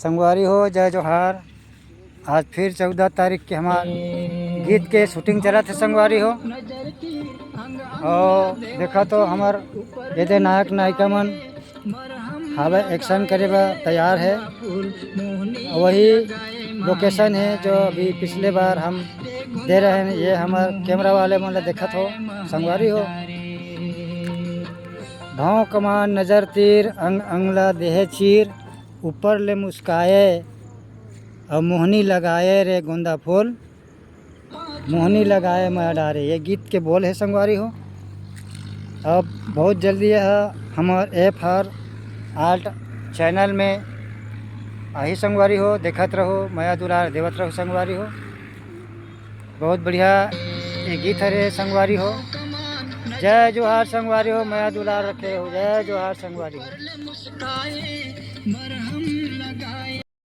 संगवारी हो जय जोहार। आज फिर 14 तारीख के हमारे गीत के शूटिंग चला थे संगवारी हो। और देखा तो हमार ये नायक नायिका मन हावे एक्शन करे बा तैयार है। वही लोकेशन है जो अभी पिछले बार हम दे रहे हैं। ये हमार कैमरा वाले मन देखा हो संगवारी हो। भाव कमान नज़र तीर अंग अंगला देह चीर ऊपर ले मुस्काए और मोहनी लगाए रे गोंदा फूल मोहनी लगाए मैं डारे। ये गीत के बोल है संगवारी हो। अब बहुत जल्दी यह हमारे FR चैनल में आई संगवारी हो। देखत रहो माया दुलार देवत रहो संगवारी हो। बहुत बढ़िया ये गीत है संगवारी हो। जय जोहार संगवारी हो। माया दुलार रखे हो। जय जोहार संगवारी हो।